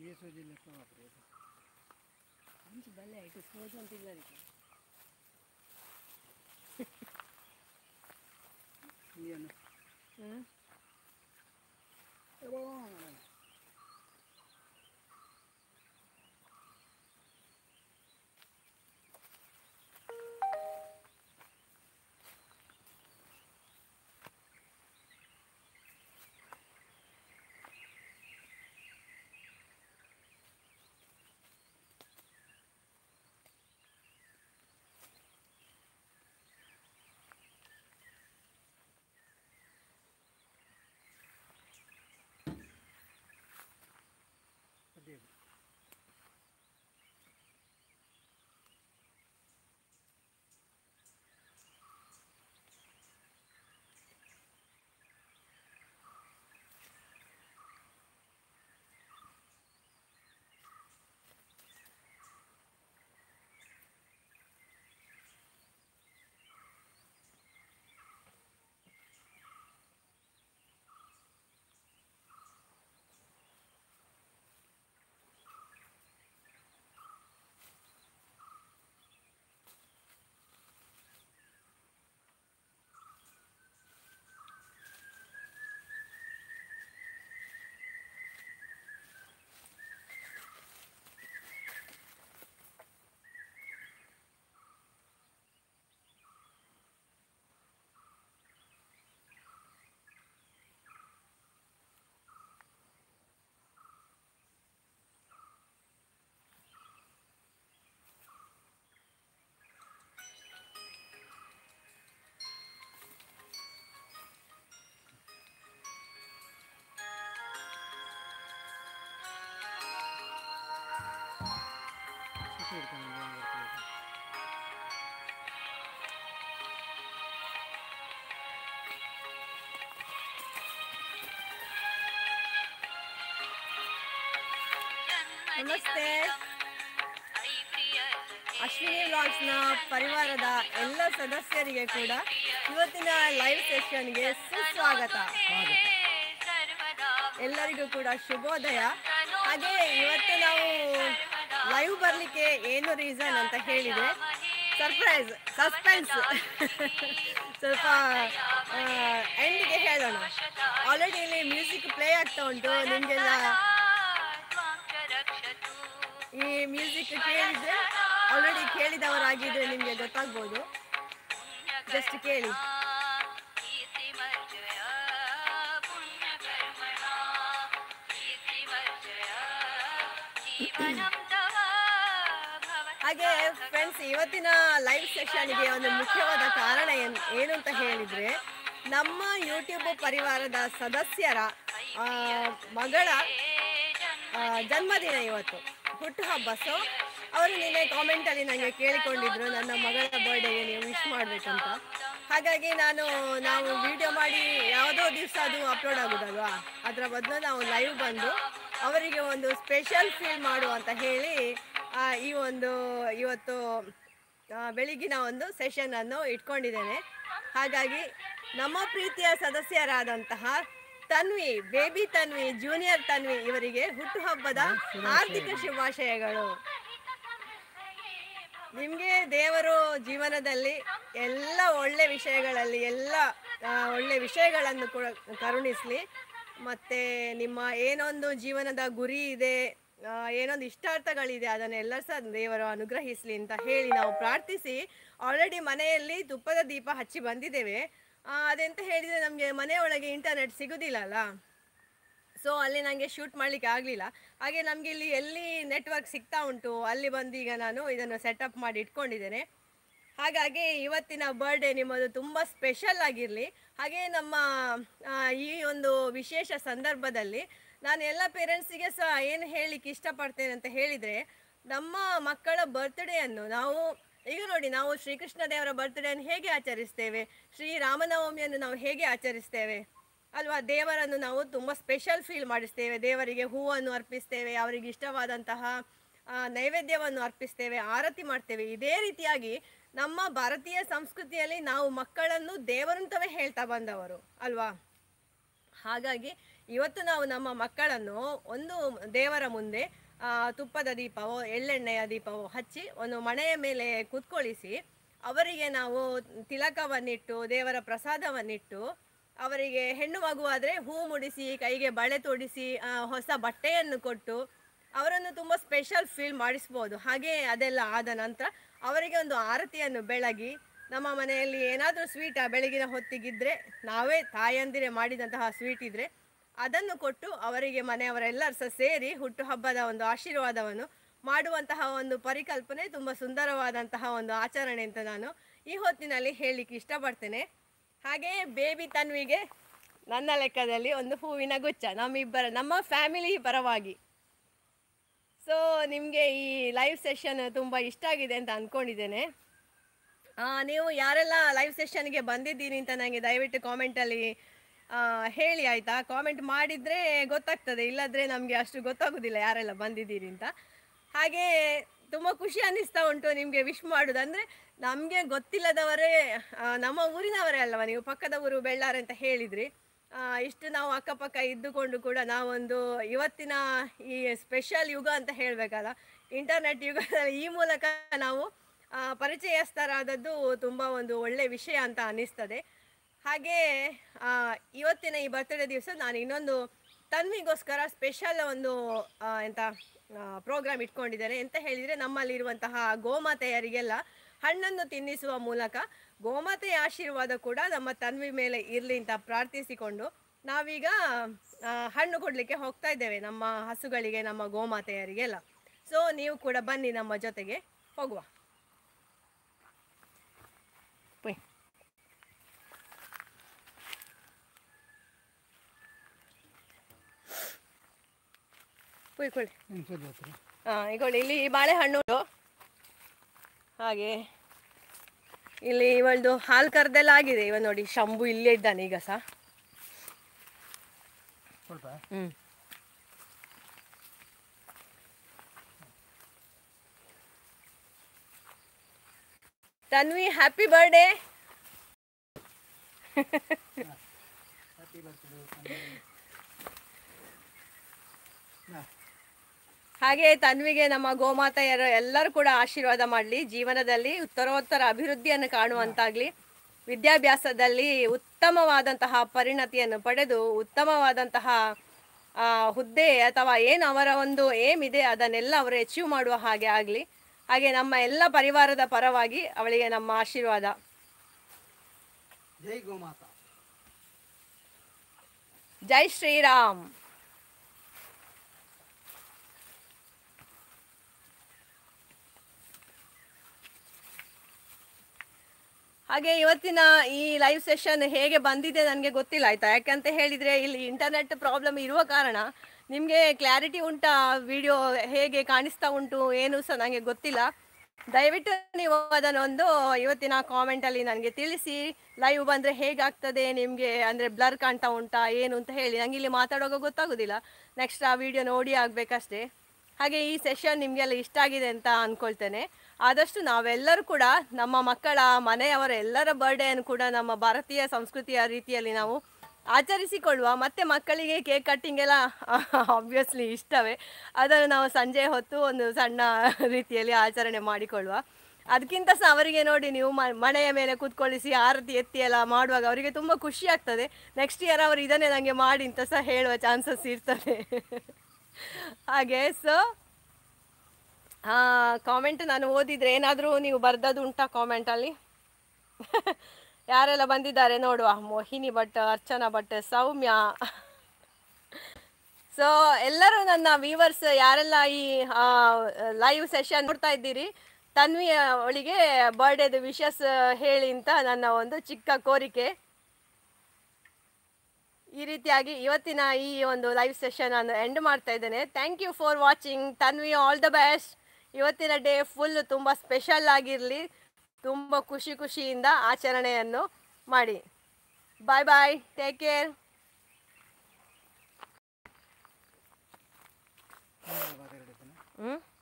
ये सूजी लेकर वापरे तो अंच बल्ले आइटು ಸೋಜು ಅಂತಿಲ್ಲ ಅದಕ್ಕೆ ಏನು देव ನಮಸ್ತೆ ಅಶ್ವಿನಿ ವ್ಲಾಗ್ಸ್ನ ಪರಿವಾರದ ಎಲ್ಲ ಸದಸ್ಯರಿಗೆ ಕೂಡ ಇವತ್ತಿನ ಲೈವ್ ಸೆಷನ್ಗೆ ಸುಸ್ವಾಗತ. ಎಲ್ಲರಿಗೂ ಕೂಡ ಶುಭೋದಯ. ಹಾಗೆ ಇವತ್ತು ನಾವು ಲೈವ್ ಬರಲಿಕ್ಕೆ ಏನು ರೀಸನ್ ಅಂತ ಹೇಳಿದರೆ ಸಸ್ಪೆನ್ಸ್ ಸ್ವಲ್ಪ ಎಂಡಿಗೆ ಹೇಳೋಣ. ಆಲ್ರೆಡಿ ಇಲ್ಲಿ ಮ್ಯೂಸಿಕ್ ಪ್ಲೇ ಆಗ್ತಾ ಉಂಟು. ನಿಮಗೆಲ್ಲ ಈ ಮ್ಯೂಸಿಕ್ ಕೇಳಿದರೆ ಆಲ್ರೆಡಿ ಕೇಳಿದವರಾಗಿದ್ದರೆ ನಿಮಗೆ ಗೊತ್ತಾಗ್ಬೋದು. ಜಸ್ಟ್ ಕೇಳಿ. ಹಾಗೆ ಫ್ರೆಂಡ್ಸ್, ಇವತ್ತಿನ ಲೈವ್ ಸೆಷನ್ಗೆ ಒಂದು ಮುಖ್ಯವಾದ ಕಾರಣ ಏನು ಅಂತ ಹೇಳಿದರೆ, ನಮ್ಮ ಯೂಟ್ಯೂಬ್ ಪರಿವಾರದ ಸದಸ್ಯರ ಮಗಳ ಜನ್ಮದಿನ ಇವತ್ತು, ಹುಟ್ಟುಹಬ್ಬ. ಸೊ ಅವರು ನಿನ್ನೆ ಕಾಮೆಂಟಲ್ಲಿ ನನಗೆ ಕೇಳಿಕೊಂಡಿದ್ರು ನನ್ನ ಮಗಳ ಬರ್ಡೇಗೆ ನೀವು ವಿಶ್ ಮಾಡಬೇಕಂತ. ಹಾಗಾಗಿ ನಾವು ವಿಡಿಯೋ ಮಾಡಿ ಯಾವುದೋ ದಿವಸ ಅದು ಅಪ್ಲೋಡ್ ಆಗೋದಲ್ವಾ, ಅದರ ಬದಲು ನಾವು ಲೈವ್ ಬಂದು ಅವರಿಗೆ ಒಂದು ಸ್ಪೆಷಲ್ ಫೀಲ್ ಮಾಡುವ ಅಂತ ಹೇಳಿ ಇವತ್ತು ಬೆಳಿಗ್ಗಿನ ಒಂದು ಸೆಷನನ್ನು ಇಟ್ಕೊಂಡಿದ್ದೇನೆ. ಹಾಗಾಗಿ ನಮ್ಮ ಪ್ರೀತಿಯ ಸದಸ್ಯರಾದಂತಹ ತನ್ವಿ, ಬೇಬಿ ತನ್ವಿ, ಜೂನಿಯರ್ ತನ್ವಿ ಇವರಿಗೆ ಹುಟ್ಟುಹಬ್ಬದ ಹಾರ್ದಿಕ ಶುಭಾಶಯಗಳು. ನಿಮಗೆ ದೇವರು ಜೀವನದಲ್ಲಿ ಎಲ್ಲ ಒಳ್ಳೆ ವಿಷಯಗಳನ್ನು ಕೂಡ ಕರುಣಿಸಲಿ. ಮತ್ತು ನಿಮ್ಮ ಏನೊಂದು ಜೀವನದ ಗುರಿ ಇದೆ, ಏನೊಂದು ಇಷ್ಟಾರ್ಥಗಳಿದೆ, ಅದನ್ನೆಲ್ಲ ಸಹ ದೇವರು ಅನುಗ್ರಹಿಸಲಿ ಅಂತ ಹೇಳಿ ನಾವು ಪ್ರಾರ್ಥಿಸಿ ಆಲ್ರೆಡಿ ಮನೆಯಲ್ಲಿ ತುಪ್ಪದ ದೀಪ ಹಚ್ಚಿ ಬಂದಿದ್ದೇವೆ. ಅದೆಂತ ಹೇಳಿದರೆ, ನಮಗೆ ಮನೆಯೊಳಗೆ ಇಂಟರ್ನೆಟ್ ಸಿಗೋದಿಲ್ಲಲ್ಲ, ಸೊ ಅಲ್ಲಿ ನನಗೆ ಶೂಟ್ ಮಾಡಲಿಕ್ಕೆ ಆಗಲಿಲ್ಲ. ಹಾಗೆ ನಮಗೆ ಇಲ್ಲಿ ಎಲ್ಲಿ ನೆಟ್ವರ್ಕ್ ಸಿಗ್ತಾ ಉಂಟು ಅಲ್ಲಿ ಬಂದು ಈಗ ನಾನು ಇದನ್ನು ಸೆಟಪ್ ಮಾಡಿ ಇಟ್ಕೊಂಡಿದ್ದೇನೆ. ಹಾಗಾಗಿ ಇವತ್ತಿನ ಬರ್ಡೇ ನಿಮ್ಮದು ತುಂಬ ಸ್ಪೆಷಲ್ ಆಗಿರಲಿ. ಹಾಗೆ ನಮ್ಮ ಈ ಒಂದು ವಿಶೇಷ ಸಂದರ್ಭದಲ್ಲಿ ನಾನು ಎಲ್ಲ ಪೇರೆಂಟ್ಸಿಗೆ ಸಹ ಏನು ಹೇಳಲಿಕ್ಕೆ ಇಷ್ಟಪಡ್ತೇನೆ ಅಂತ ಹೇಳಿದರೆ, ನಮ್ಮ ಮಕ್ಕಳ ಬರ್ತ್ಡೇಯನ್ನು ಈಗ ನೋಡಿ, ನಾವು ಶ್ರೀಕೃಷ್ಣ ದೇವರ ಬರ್ತ್ಡೇಯನ್ನು ಹೇಗೆ ಆಚರಿಸ್ತೇವೆ, ಶ್ರೀರಾಮನವಮಿಯನ್ನು ನಾವು ಹೇಗೆ ಆಚರಿಸ್ತೇವೆ ಅಲ್ವಾ. ದೇವರನ್ನು ನಾವು ತುಂಬ ಸ್ಪೆಷಲ್ ಫೀಲ್ ಮಾಡಿಸ್ತೇವೆ. ದೇವರಿಗೆ ಹೂವನ್ನು ಅರ್ಪಿಸ್ತೇವೆ, ಅವರಿಗೆ ಇಷ್ಟವಾದಂತಹ ನೈವೇದ್ಯವನ್ನು ಅರ್ಪಿಸ್ತೇವೆ, ಆರತಿ ಮಾಡ್ತೇವೆ. ಇದೇ ರೀತಿಯಾಗಿ ನಮ್ಮ ಭಾರತೀಯ ಸಂಸ್ಕೃತಿಯಲ್ಲಿ ನಾವು ಮಕ್ಕಳನ್ನು ದೇವರಂತವೇ ಹೇಳ್ತಾ ಬಂದವರು ಅಲ್ವಾ. ಹಾಗಾಗಿ ಇವತ್ತು ನಾವು ನಮ್ಮ ಮಕ್ಕಳನ್ನು ಒಂದು ದೇವರ ಮುಂದೆ ತುಪ್ಪದ ದೀಪವೋ ಎಳ್ಳೆಣ್ಣೆಯ ದೀಪವೋ ಹಚ್ಚಿ ಒಂದು ಮಣೆಯ ಮೇಲೆ ಕೂತ್ಕೊಳ್ಳಿಸಿ ಅವರಿಗೆ ನಾವು ತಿಲಕವನ್ನಿಟ್ಟು ದೇವರ ಪ್ರಸಾದವನ್ನಿಟ್ಟು ಅವರಿಗೆ ಹೆಣ್ಣು ಮಗುವಾದರೆ ಹೂ ಮುಡಿಸಿ ಕೈಗೆ ಬಳೆ ತೊಡಿಸಿ ಹೊಸ ಬಟ್ಟೆಯನ್ನು ಕೊಟ್ಟು ಅವರನ್ನು ತುಂಬ ಸ್ಪೆಷಲ್ ಫೀಲ್ ಮಾಡಿಸ್ಬೋದು. ಹಾಗೆ ಅದೆಲ್ಲ ಆದ ನಂತರ ಅವರಿಗೆ ಒಂದು ಆರತಿಯನ್ನು ಬೆಳಗಿ ನಮ್ಮ ಮನೆಯಲ್ಲಿ ಏನಾದರೂ ಸ್ವೀಟ್ ಬೆಳಗಿನ ಹೊತ್ತಿಗಿದ್ರೆ ನಾವೇ ತಾಯಂದಿರೆ ಮಾಡಿದಂತಹ ಸ್ವೀಟ್ ಇದ್ದರೆ ಅದನ್ನು ಕೊಟ್ಟು ಅವರಿಗೆ ಮನೆಯವರೆಲ್ಲರೂ ಸಹ ಸೇರಿ ಹುಟ್ಟುಹಬ್ಬದ ಒಂದು ಆಶೀರ್ವಾದವನ್ನು ಮಾಡುವಂತಹ ಒಂದು ಪರಿಕಲ್ಪನೆ ತುಂಬ ಸುಂದರವಾದಂತಹ ಒಂದು ಆಚರಣೆ ಅಂತ ನಾನು ಈ ಹೊತ್ತಿನಲ್ಲಿ ಹೇಳಲಿಕ್ಕೆ ಇಷ್ಟಪಡ್ತೇನೆ. ಹಾಗೆಯೇ ಬೇಬಿ ತನ್ವಿಗೆ ನನ್ನ ಲೆಕ್ಕದಲ್ಲಿ ಒಂದು ಹೂವಿನ ಗುಚ್ಛ ನಮ್ಮ ಫ್ಯಾಮಿಲಿ ಪರವಾಗಿ. ಸೊ ನಿಮಗೆ ಈ ಲೈವ್ ಸೆಷನ್ ತುಂಬ ಇಷ್ಟ ಆಗಿದೆ ಅಂತ ಅಂದ್ಕೊಂಡಿದ್ದೇನೆ. ನೀವು ಯಾರೆಲ್ಲ ಲೈವ್ ಸೆಷನ್ಗೆ ಬಂದಿದ್ದೀರಿ ಅಂತ ನನಗೆ ದಯವಿಟ್ಟು ಕಾಮೆಂಟಲ್ಲಿ ಹೇಳಿ ಆಯಿತಾ. ಕಾಮೆಂಟ್ ಮಾಡಿದರೆ ಗೊತ್ತಾಗ್ತದೆ, ಇಲ್ಲದ್ರೆ ನಮಗೆ ಅಷ್ಟು ಗೊತ್ತಾಗೋದಿಲ್ಲ ಯಾರೆಲ್ಲ ಬಂದಿದ್ದೀರಿ ಅಂತ. ಹಾಗೆ ತುಂಬ ಖುಷಿ ಅನ್ನಿಸ್ತಾ ಉಂಟು ನಿಮಗೆ ವಿಶ್ ಮಾಡೋದು. ಅಂದರೆ ನಮಗೆ ಗೊತ್ತಿಲ್ಲದವರೇ ನಮ್ಮ ಊರಿನವರೇ ಅಲ್ವ, ನೀವು ಪಕ್ಕದ ಊರು ಬೆಳ್ಳಾರೆ ಅಂತ ಹೇಳಿದ್ರಿ. ಇಷ್ಟು ನಾವು ಅಕ್ಕಪಕ್ಕ ಇದ್ದುಕೊಂಡು ಕೂಡ ನಾವೊಂದು ಇವತ್ತಿನ ಈ ಸ್ಪೆಷಲ್ ಯುಗ ಅಂತ ಹೇಳಬೇಕಲ್ಲ, ಇಂಟರ್ನೆಟ್ ಯುಗದಲ್ಲಿ ಈ ಮೂಲಕ ನಾವು ಪರಿಚಯಸ್ಥರಾದದ್ದು ತುಂಬ ಒಂದು ಒಳ್ಳೆಯ ವಿಷಯ ಅಂತ ಅನ್ನಿಸ್ತದೆ. ಹಾಗೆ ಇವತ್ತಿನ ಈ ಬರ್ತ್ಡೇ ದಿವಸ ನಾನು ಇನ್ನೊಂದು ತನ್ವಿಗೋಸ್ಕರ ಸ್ಪೆಷಲ್ ಒಂದು ಪ್ರೋಗ್ರಾಮ್ ಇಟ್ಕೊಂಡಿದ್ದೇನೆ. ಎಂತ ಹೇಳಿದರೆ, ನಮ್ಮಲ್ಲಿರುವಂತಹ ಗೋಮಾತೆಯರಿಗೆಲ್ಲ ಹಣ್ಣನ್ನು ತಿನ್ನಿಸುವ ಮೂಲಕ ಗೋಮಾತೆಯ ಆಶೀರ್ವಾದ ಕೂಡ ನಮ್ಮ ತನ್ವಿ ಮೇಲೆ ಇರಲಿ ಅಂತ ಪ್ರಾರ್ಥಿಸಿಕೊಂಡು ನಾವೀಗ ಹಣ್ಣು ಕೊಡಲಿಕ್ಕೆ ಹೋಗ್ತಾ ಇದ್ದೇವೆ ನಮ್ಮ ಹಸುಗಳಿಗೆ, ನಮ್ಮ ಗೋಮಾತೆಯರಿಗೆಲ್ಲ. ಸೊ ನೀವು ಕೂಡ ಬನ್ನಿ, ನಮ್ಮ ಜೊತೆಗೆ ಹೋಗುವ. ಈಗೊಳ್ಳಿ, ಇಲ್ಲಿ ಬಾಳೆಹಣ್ಣು ಉಂಟು. ಹಾಗೆ ಇಲ್ಲಿ ಇವಳ್ದು ಹಾಲು ಕರೆದೆಲ್ಲ ಆಗಿದೆ. ಇವ ನೋಡಿ, ಶಂಭು ಇಲ್ಲೇ ಇದ್ದಾನೆ ಈಗ ಸಹ. Tanvi, happy birthday. ಹಾಗೆ ತನ್ವಿಗೆ ನಮ್ಮ ಗೋಮಾತೆಯರು ಎಲ್ಲರೂ ಕೂಡ ಆಶೀರ್ವಾದ ಮಾಡಲಿ, ಜೀವನದಲ್ಲಿ ಉತ್ತರೋತ್ತರ ಅಭಿವೃದ್ಧಿಯನ್ನು ಕಾಣುವಂತಾಗಲಿ, ವಿದ್ಯಾಭ್ಯಾಸದಲ್ಲಿ ಉತ್ತಮವಾದಂತಹ ಪರಿಣತಿಯನ್ನು ಪಡೆದು ಉತ್ತಮವಾದಂತಹ ಹುದ್ದೆ ಅಥವಾ ಏನು ಅವರ ಒಂದು ಏಮ್ ಇದೆ ಅದನ್ನೆಲ್ಲ ಅವರು ಅಚೀವ್ ಮಾಡುವ ಹಾಗೆ ಆಗಲಿ. ಹಾಗೆ ನಮ್ಮ ಎಲ್ಲ ಪರಿವಾರದ ಪರವಾಗಿ ಅವಳಿಗೆ ನಮ್ಮ ಆಶೀರ್ವಾದ. ಜೈ ಗೋಮಾತಾ. ಜೈ ಶ್ರೀರಾಮ್. ಹಾಗೆ ಇವತ್ತಿನ ಈ ಲೈವ್ ಸೆಷನ್ ಹೇಗೆ ಬಂದಿದೆ ನನಗೆ ಗೊತ್ತಿಲ್ಲ ಆಯಿತಾ. ಯಾಕಂತ ಹೇಳಿದರೆ ಇಲ್ಲಿ ಇಂಟರ್ನೆಟ್ ಪ್ರಾಬ್ಲಮ್ ಇರುವ ಕಾರಣ ನಿಮಗೆ ಕ್ಲಾರಿಟಿ ಉಂಟಾ, ವಿಡಿಯೋ ಹೇಗೆ ಕಾಣಿಸ್ತಾ ಉಂಟು ಏನು ಸಹ ನನಗೆ ಗೊತ್ತಿಲ್ಲ. ದಯವಿಟ್ಟು ನೀವು ಅದನ್ನೊಂದು ಇವತ್ತಿನ ಕಾಮೆಂಟಲ್ಲಿ ನನಗೆ ತಿಳಿಸಿ. ಲೈವ್ ಬಂದರೆ ಹೇಗಾಗ್ತದೆ ನಿಮಗೆ, ಅಂದರೆ ಬ್ಲರ್ ಕಾಣ್ತಾ ಉಂಟಾ ಏನು ಅಂತ ಹೇಳಿ. ನನಗೆ ಇಲ್ಲಿ ಮಾತಾಡುವಾಗ ಗೊತ್ತಾಗೋದಿಲ್ಲ, ನೆಕ್ಸ್ಟ್ ಆ ವಿಡಿಯೋ ನೋಡಿ ಆಗಬೇಕಷ್ಟೇ. ಹಾಗೆ ಈ ಸೆಷನ್ ನಿಮಗೆಲ್ಲ ಇಷ್ಟ ಆಗಿದೆ ಅಂತ ಅಂದ್ಕೊಳ್ತೇನೆ. ಆದಷ್ಟು ನಾವೆಲ್ಲರೂ ಕೂಡ ನಮ್ಮ ಮಕ್ಕಳ ಮನೆಯವರ ಎಲ್ಲರ ಬರ್ಡೇಯನ್ನು ಕೂಡ ನಮ್ಮ ಭಾರತೀಯ ಸಂಸ್ಕೃತಿಯ ರೀತಿಯಲ್ಲಿ ನಾವು ಆಚರಿಸಿಕೊಳ್ಳುವ. ಮತ್ತು ಮಕ್ಕಳಿಗೆ ಕೇಕ್ ಕಟ್ಟಿಂಗ್ ಎಲ್ಲ ಆಬ್ವಿಯಸ್ಲಿ ಇಷ್ಟವೇ, ಅದನ್ನು ನಾವು ಸಂಜೆ ಹೊತ್ತು ಒಂದು ಸಣ್ಣ ರೀತಿಯಲ್ಲಿ ಆಚರಣೆ ಮಾಡಿಕೊಳ್ಳುವ. ಅದಕ್ಕಿಂತ ಸಹ ಅವರಿಗೆ ನೋಡಿ, ನೀವು ಮನೆಯ ಮೇಲೆ ಕೂತ್ಕೊಳ್ಳಿಸಿ ಆರತಿ ಎತ್ತಿ ಎಲ್ಲ ಮಾಡುವಾಗ ಅವರಿಗೆ ತುಂಬ ಖುಷಿ ಆಗ್ತದೆ. ನೆಕ್ಸ್ಟ್ ಇಯರ್ ಅವರು ಇದನ್ನೇ ನನಗೆ ಮಾಡಿ ಅಂತ ಸಹ ಹೇಳುವ ಚಾನ್ಸಸ್ ಇರ್ತದೆ. ಹಾಗೆ ಸೊ ಕಾಮೆಂಟ್ ನಾನು ಓದಿದರೆ ಏನಾದರೂ ನೀವು ಬರ್ದದ್ದು ಉಂಟಾ ಕಾಮೆಂಟಲ್ಲಿ? ಯಾರೆಲ್ಲ ಬಂದಿದ್ದಾರೆ ನೋಡುವ. ಮೋಹಿನಿ ಭಟ್, ಅರ್ಚನಾ ಭಟ್, ಸೌಮ್ಯ. ಸೊ ಎಲ್ಲರೂ ನನ್ನ ವ್ಯೂವರ್ಸ್ ಯಾರೆಲ್ಲ ಈ ಲೈವ್ ಸೆಷನ್ ನೋಡ್ತಾ ಇದ್ದೀರಿ, ತನ್ವಿ ಅವಳಿಗೆ ಬರ್ಡೇದು ವಿಶಸ್ ಹೇಳಿ ಅಂತ ನನ್ನ ಒಂದು ಚಿಕ್ಕ ಕೋರಿಕೆ. ಈ ರೀತಿಯಾಗಿ ಇವತ್ತಿನ ಈ ಒಂದು ಲೈವ್ ಸೆಷನ್ ನಾನು ಎಂಡ್ ಮಾಡ್ತಾ ಇದ್ದೇನೆ. Thank you for watching. Tanvi, all the best. ಇವತ್ತಿನ ಡೇ ಫುಲ್ ತುಂಬ ಸ್ಪೆಷಲ್ ಆಗಿರಲಿ, ತುಂಬ ಖುಷಿಯಿಂದ ಆಚರಣೆಯನ್ನು ಮಾಡಿ. Bye bye, take care. ಧನ್ಯವಾದ.